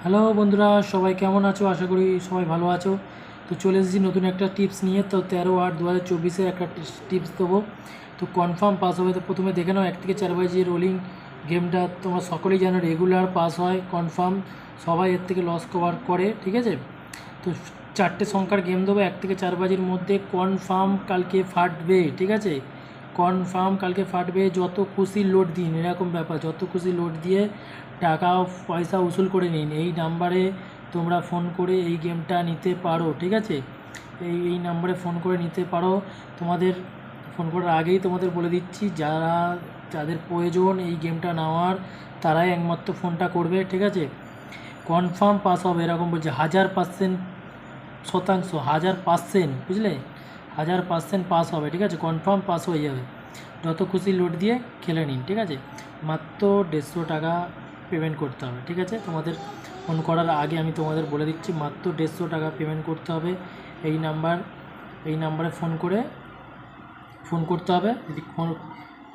Hello বন্ধুরা, সবাই কেমন আছো? আশা করি সবাই ভালো আছো। তো চলে এসেছি নতুন একটা টিপস নিয়ে। তো 13/8/2024 একটা টিপস দেবো। তো কনফার্ম পাস হবে। তো প্রথমে দেখে নাও 1 থেকে 4 বাজি রোলিং গেমটা তোমরা সকলেই জানো, রেগুলার পাস হয় কনফার্ম। সবাই এর থেকে লস কভার করে, ঠিক আছে? তো 4টে সংখ্যার গেম দেবো 1 থেকে 4 বাজির মধ্যে। কনফার্ম কালকে ফাটবে, ঠিক আছে? কনফার্ম কালকে ফাটবে। যত খুশি লোড দিন, এরকম ব্যাপার, যত খুশি লোড দিয়ে টাকা পয়সা উসুল করে নিন। এই নাম্বারে তোমরা ফোন করে এই গেমটা নিতে পারো, ঠিক আছে? এই নাম্বারে ফোন করে নিতে পারো। তোমাদের ফোন করার আগেই তোমাদের বলে দিচ্ছি, যাদের প্রয়োজন এই গেমটা নেওয়ার তারাই একমাত্র ফোনটা করবে, ঠিক আছে? কনফার্ম পাস হবে এরকম বলছে। 1000% শতাংশ, 1000%, বুঝলে? 1000% পাস হবে, ঠিক আছে? কনফার্ম পাস হয়ে যাবে। যত খুশি লোড দিয়ে খেলে নিন, ঠিক আছে? মাত্র 150 টাকা পেমেন্ট করতে হবে, ঠিক আছে? তোমাদের ফোন করার আগে আমি তোমাদের বলে দিচ্ছি, মাত্র 150 টাকা পেমেন্ট করতে হবে। এই নাম্বারে ফোন করতে হবে।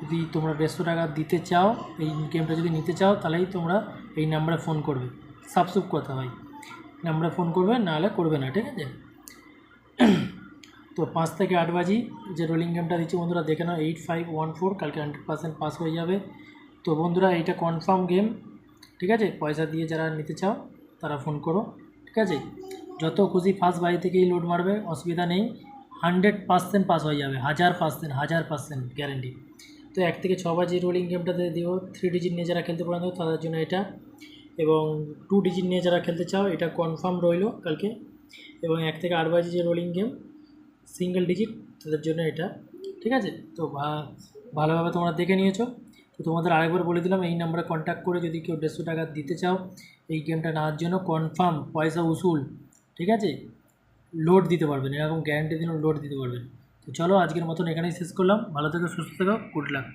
যদি তোমরা 150 টাকা দিতে চাও, এই গেমটা যদি নিতে চাও, তাহলেই তোমরা এই নাম্বারে ফোন করবে। সাবস্ক্রাইব কথা হয়, নাম্বারে ফোন করবে, নাহলে করবে না, ঠিক আছে? তো 5 থেকে 8 বাজি যে রোলিং গেমটা দিচ্ছি বন্ধুরা, দেখে নাও। 8514, কালকে 100% পাস হয়ে যাবে। তো বন্ধুরা, এইটা কনফার্ম গেম, ঠিক আছে? পয়সা দিয়ে যারা নিতে চাও তারা ফোন করো, ঠিক আছে? যত খুশি ফার্স্ট বাজি থেকেই লোড মারবে, অসুবিধা নেই। 100% পাস হয়ে যাবে। 1000% গ্যারেন্টি। তো 1 থেকে 6 বাজি রোলিং গেমটাতে দিও। 3 ডিজিট নিয়ে যারা খেলতে পারেন তাদের জন্য এটা, এবং 2 ডিজিট নিয়ে যারা খেলতে চাও এটা কনফার্ম রইলো কালকে। এবং 1 থেকে 8 বাজি যে রোলিং গেম সিঙ্গেল ডিজিট, তাদের জন্য এটা, ঠিক আছে? তো ভালোভাবে তোমরা দেখে নিয়েছো। তো তোমাদের আরেকবার বলে দিলাম, এই নাম্বারে কন্ট্যাক্ট করে যদি কেউ 150 টাকা দিতে চাও এই গেমটা নেওয়ার জন্য, কনফার্ম পয়সা উসুল, ঠিক আছে? লোড দিতে পারবেন, এরকম গ্যারান্টি দিন লোড দিতে পারবেন। তো চলো, আজকের মতন এখানেই শেষ করলাম। ভালো থেকো, সুস্থ থেকো, গুড লাক।